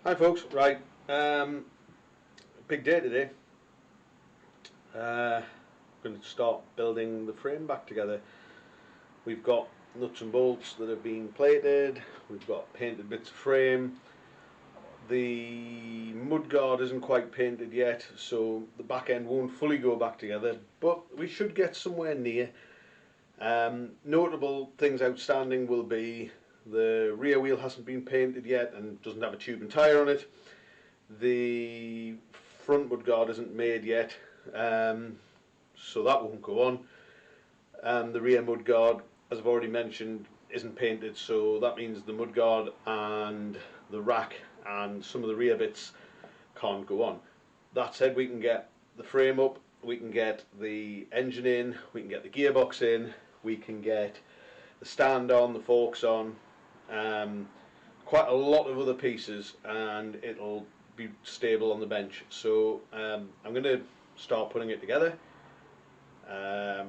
Hi folks, right, big day today. Going to start building the frame back together. We've got nuts and bolts that have been plated, we've got painted bits of frame. The mudguard isn't quite painted yet, so the back end won't fully go back together, but we should get somewhere near. Notable things outstanding will be the rear wheel hasn't been painted yet and doesn't have a tube and tyre on it. The front mudguard isn't made yet, so that won't go on. And the rear mudguard, as I've already mentioned, isn't painted, so that means the mudguard and the rack and some of the rear bits can't go on. That said, we can get the frame up, we can get the engine in, we can get the gearbox in, we can get the stand on, the forks on, quite a lot of other pieces, and it'll be stable on the bench. So I'm going to start putting it together. I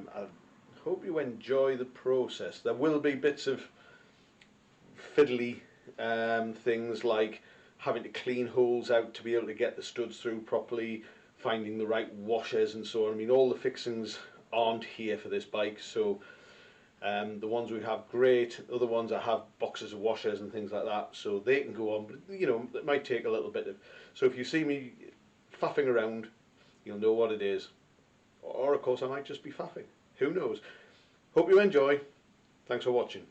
hope you enjoy the process. There will be bits of fiddly things like having to clean holes out to be able to get the studs through properly, finding the right washers and so on. I mean, all the fixings aren't here for this bike, so the ones we have, great. Other ones I have boxes of washers and things like that, so they can go on, but you know, it might take a little bit of, so if you see me faffing around, you'll know what it is. Or of course I might just be faffing, who knows. Hope you enjoy. Thanks for watching.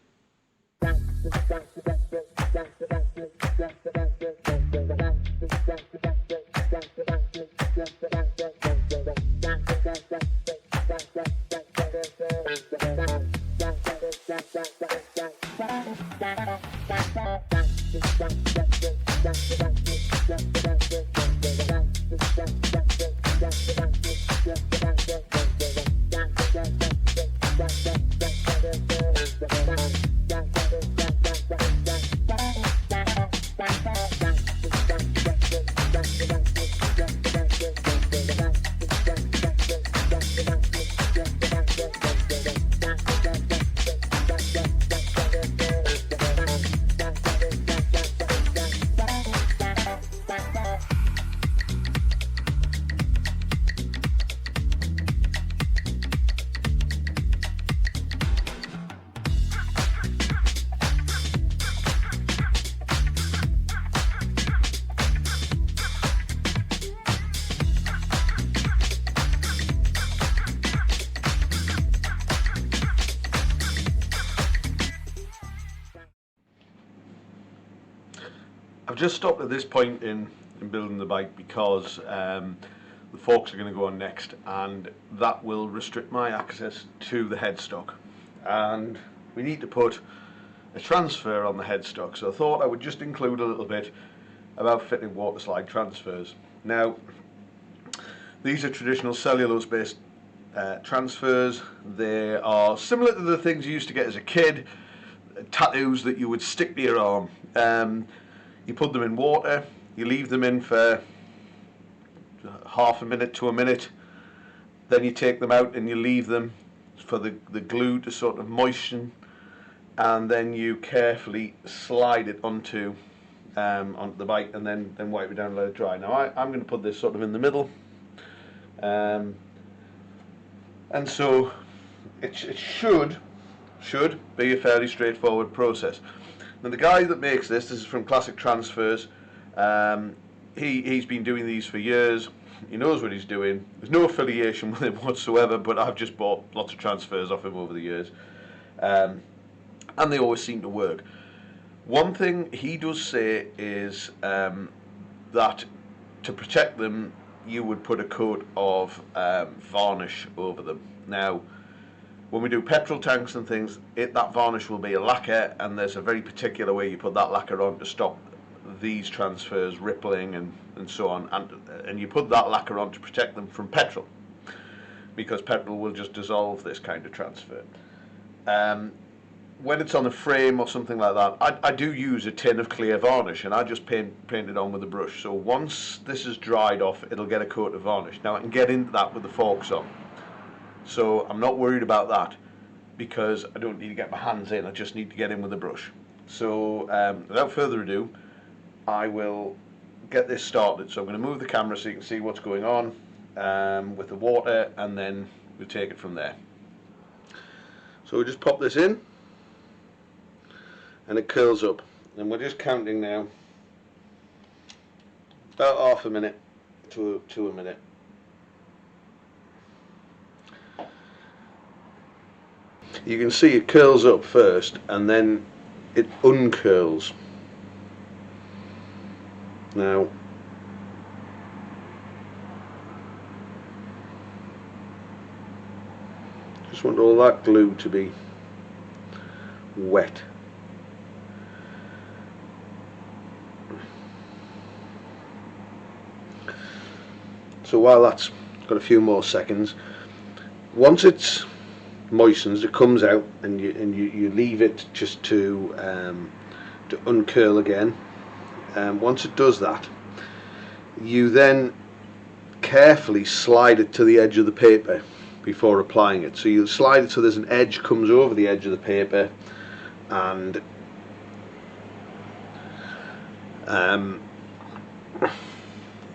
I've just stopped at this point in building the bike because the forks are going to go on next, and that will restrict my access to the headstock, and we need to put a transfer on the headstock, so I thought I would just include a little bit about fitting water slide transfers. Now, these are traditional cellulose based transfers. They are similar to the things you used to get as a kid, tattoos that you would stick to your arm. You put them in water, you leave them in for half a minute to a minute, then you take them out and you leave them for the glue to sort of moisten, and then you carefully slide it onto the bike and then wipe it down and let it dry. Now I'm going to put this sort of in the middle, and so it should be a fairly straightforward process. Now the guy that makes this is from Classic Transfers. He's been doing these for years. He knows what he's doing. There's no affiliation with him whatsoever, but I've just bought lots of transfers off him over the years, and they always seem to work. One thing he does say is that to protect them you would put a coat of varnish over them. Now, when we do petrol tanks and things, that varnish will be a lacquer, and there's a very particular way you put that lacquer on to stop these transfers rippling and so on, and you put that lacquer on to protect them from petrol, because petrol will just dissolve this kind of transfer. When it's on a frame or something like that, I do use a tin of clear varnish, and I just paint it on with a brush. So once this is dried off, it'll get a coat of varnish. Now I can get into that with the forks on, so I'm not worried about that. because I don't need to get my hands in, I just need to get in with a brush. So without further ado, I will get this started. So I'm going to move the camera so you can see what's going on with the water, and then we'll take it from there. So we'll just pop this in and it curls up, and we're just counting now about half a minute to a minute. You can see it curls up first and then it uncurls. Now just want all that glue to be wet. So while that's got a few more seconds, once it's moistens, it comes out, and you leave it just to uncurl again. Once it does that, you then carefully slide it to the edge of the paper before applying it. So you slide it so there's an edge comes over the edge of the paper, and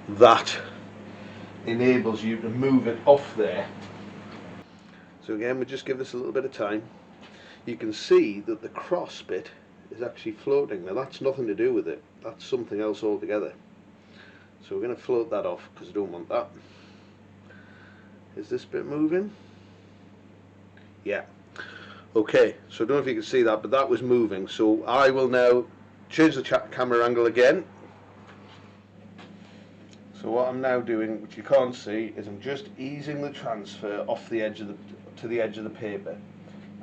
that enables you to move it off there. So again, we just give this a little bit of time. You can see that the cross bit is actually floating. Now that's nothing to do with it, that's something else altogether. So we're going to float that off because I don't want that. Is this bit moving? Yeah. Okay, so I don't know if you can see that, but that was moving. So I will now change the camera angle again. So what I'm now doing, which you can't see, is I'm just easing the transfer off the edge of to the edge of the paper,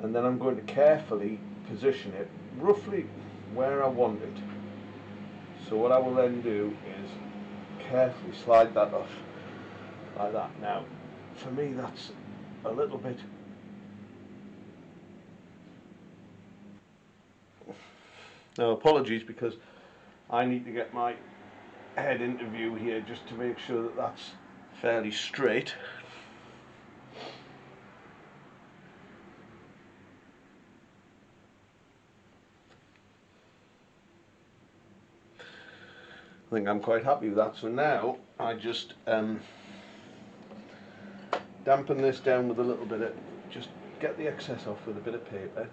and then I'm going to carefully position it roughly where I want it. So what I will then do is carefully slide that off like that. Now, for me, that's a little bit. Now, apologies, because I need to get my head into view here just to make sure that that's fairly straight. I think I'm quite happy with that. So now I just dampen this down with a little bit of, just get the excess off with a bit of paper.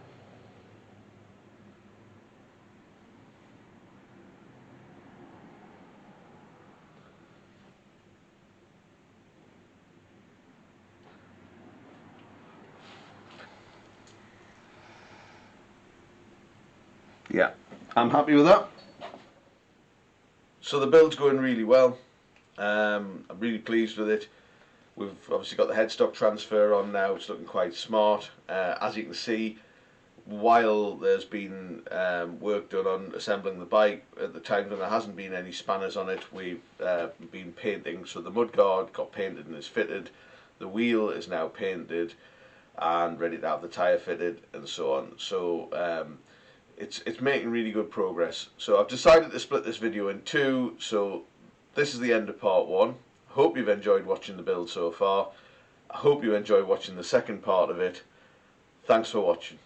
Yeah, I'm happy with that. So the build's going really well. I'm really pleased with it. We've obviously got the headstock transfer on now. It's looking quite smart. As you can see, while there's been work done on assembling the bike, at the time when there hasn't been any spanners on it, we've been painting. So the mudguard got painted and is fitted. The wheel is now painted and ready to have the tyre fitted and so on. So it's making really good progress. So I've decided to split this video in two. So this is the end of part one. Hope you've enjoyed watching the build so far. I hope you enjoy watching the second part of it. Thanks for watching.